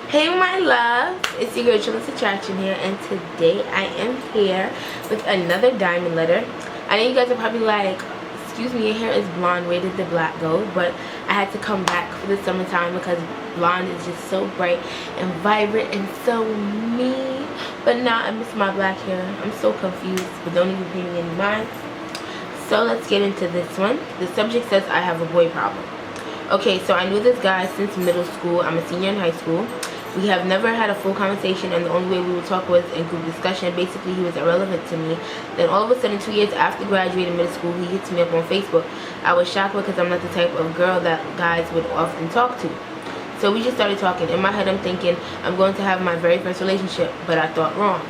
Hey my love, it's your girl Jealous Attraction here, and today I am here with another diamond letter. I know you guys are probably like, excuse me, your hair is blonde, where did the black go? But I had to come back for the summertime because blonde is just so bright and vibrant and so me. But now I miss my black hair. I'm so confused, but don't even pay me any mind. So let's get into this one. The subject says I have a boy problem. Okay, so I knew this guy since middle school. I'm a senior in high school. We have never had a full conversation, and the only way we would talk was in group discussion. Basically, he was irrelevant to me. Then all of a sudden, 2 years after graduating middle school, he hits me up on Facebook. I was shocked because I'm not the type of girl that guys would often talk to. So we just started talking. In my head, I'm thinking I'm going to have my very first relationship, but I thought wrong.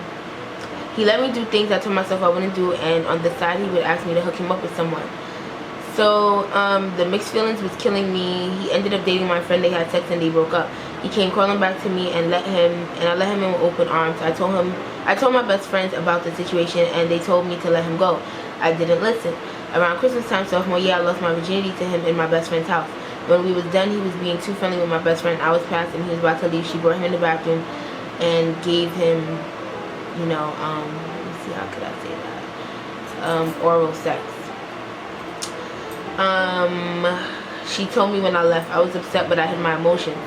He let me do things I told myself I wouldn't do, and on the side, he would ask me to hook him up with someone. So the mixed feelings was killing me. He ended up dating my friend. They had sex and they broke up. He came crawling back to me and I let him in with open arms. I told my best friends about the situation, and they told me to let him go. I didn't listen. Around Christmas time, sophomore year, I lost my virginity to him in my best friend's house. When we was done, he was being too friendly with my best friend. I was past and he was about to leave. She brought him in the bathroom and gave him, you know, let me see, how could I say that? Oral sex. She told me when I left. I was upset, but I hid my emotions.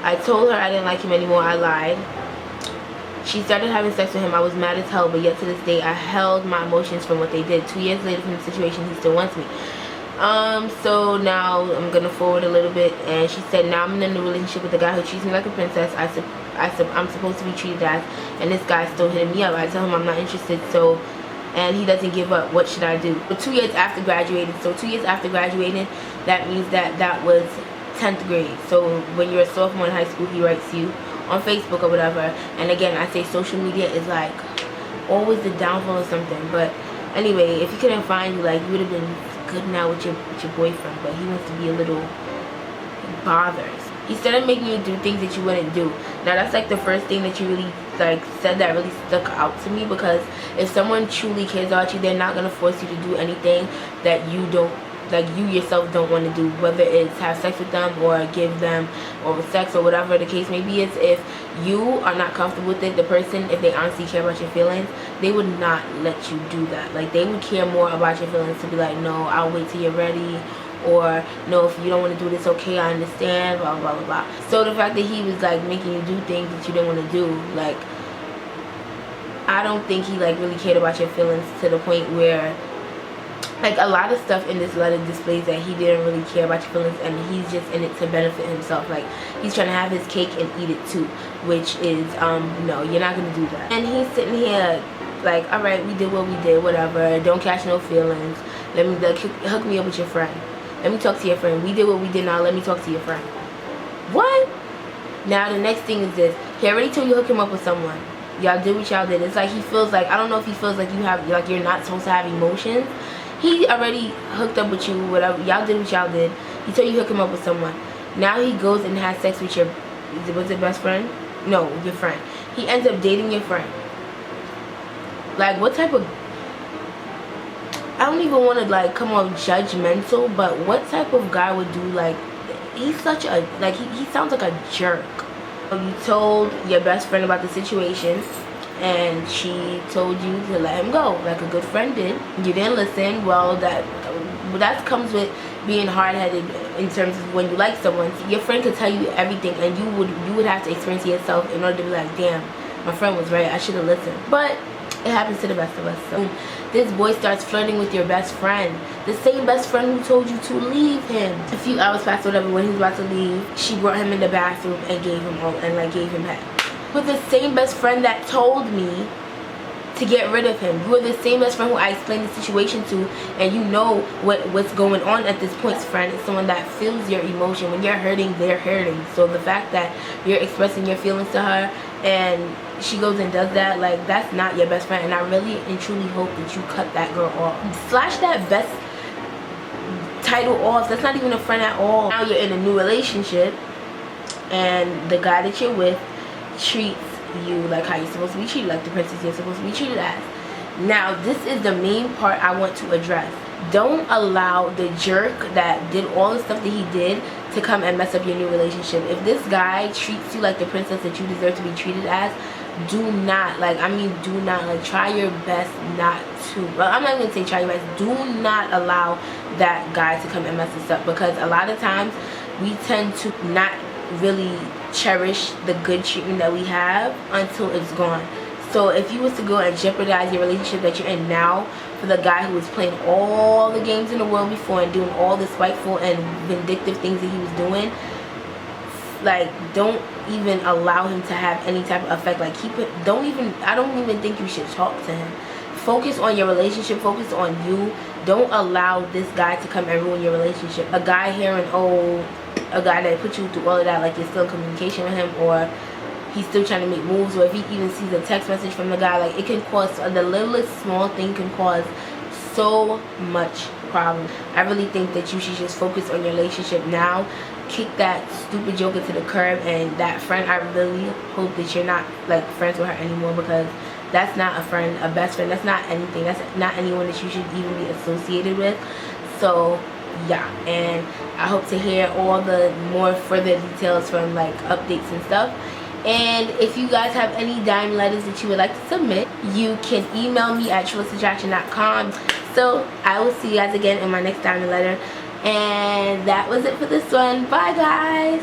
I told her I didn't like him anymore. I lied. She started having sex with him. I was mad as hell, but yet to this day I held my emotions from what they did. 2 years later from the situation, he still wants me. So now I'm gonna forward a little bit, and she said now I'm in a new relationship with a guy who treats me like a princess. I'm supposed to be treated as, and this guy's still hitting me up. I tell him I'm not interested, and he doesn't give up. What should I do? 2 years after graduating. So 2 years after graduating, that means that was 10th grade. So when you're a sophomore in high school, he writes you on Facebook or whatever. And again, I say social media is like always the downfall of something. But anyway, if he couldn't find you, like, you would have been good now with your boyfriend, but he wants to be a little bothered. He started making you do things that you wouldn't do. Now that's like the first thing that you really like said that really stuck out to me, because if someone truly cares about you, they're not gonna force you to do anything that you don't, like, you yourself don't want to do, whether it's have sex with them or give them oral sex or whatever the case may be. It's if you are not comfortable with it, the person, if they honestly care about your feelings, they would not let you do that. Like, they would care more about your feelings to be like, no, I'll wait till you're ready, or no, if you don't want to do this, okay, I understand, blah blah blah blah. So the fact that he was like making you do things that you didn't want to do, like, I don't think he like really cared about your feelings to the point where, like, a lot of stuff in this letter displays that he didn't really care about your feelings, and he's just in it to benefit himself. Like, he's trying to have his cake and eat it too, which is no, you're not gonna do that. And he's sitting here like, all right, we did what we did, whatever, don't catch no feelings, let me hook me up with your friend, let me talk to your friend, we did what we did, now let me talk to your friend. What? Now the next thing is this: he already told you to hook him up with someone. Y'all did what y'all did. It's like he feels like, I don't know if he feels like you have, like, you're not supposed to have emotions. He already hooked up with you, whatever. Y'all did what y'all did. He told you to hook him up with someone. Now he goes and has sex with was it best friend? No, your friend. He ends up dating your friend. Like, what type of, I don't even want to like come off judgmental, but what type of guy would do, like, he's such a, like, he sounds like a jerk. You told your best friend about the situation, and she told you to let him go, like a good friend did. You didn't listen. Well, that comes with being hard-headed in terms of when you like someone. Your friend could tell you everything, and you would have to experience it yourself in order to be like, damn, my friend was right, I should have listened. But it happens to the best of us. So this boy starts flirting with your best friend, the same best friend who told you to leave him. A few hours passed, whatever, when he was about to leave, she brought him in the bathroom and gave him head. With the same best friend that told me to get rid of him. You are the same best friend who I explained the situation to, and you know what's going on at this point. Friend is someone that feels your emotion. When you're hurting, they're hurting. So the fact that you're expressing your feelings to her and she goes and does that, like, that's not your best friend. And I really and truly hope that you cut that girl off. Slash that best title off. That's not even a friend at all. Now you're in a new relationship, and the guy that you're with treats you like how you're supposed to be treated, like the princess you're supposed to be treated as. Now this is the main part I want to address. Don't allow the jerk that did all the stuff that he did to come and mess up your new relationship. If this guy treats you like the princess that you deserve to be treated as, do not, like, I mean, do not, like, try your best not to, well, I'm not even gonna say try your best, do not allow that guy to come and mess us up, because a lot of times we tend to not really cherish the good treatment that we have until it's gone. So if you was to go and jeopardize your relationship that you're in now for the guy who was playing all the games in the world before and doing all the spiteful and vindictive things that he was doing, like, don't even allow him to have any type of effect. Like, keep it, I don't even think you should talk to him. Focus on your relationship, focus on you. Don't allow this guy to come and ruin your relationship. A guy hearing, oh, a guy that put you through all of that, like, you're still in communication with him, or he's still trying to make moves, or if he even sees a text message from the guy, like, it can cause, the littlest small thing can cause so much problem. I really think that you should just focus on your relationship now. Kick that stupid joker to the curb, and that friend, I really hope that you're not, like, friends with her anymore, because that's not a friend, a best friend. That's not anything. That's not anyone that you should even be associated with. So yeah, and I hope to hear all the more further details from, like, updates and stuff. And if you guys have any dime letters that you would like to submit, you can email me at truelessattraction.com. So I will see you guys again in my next diamond letter. And that was it for this one. Bye, guys.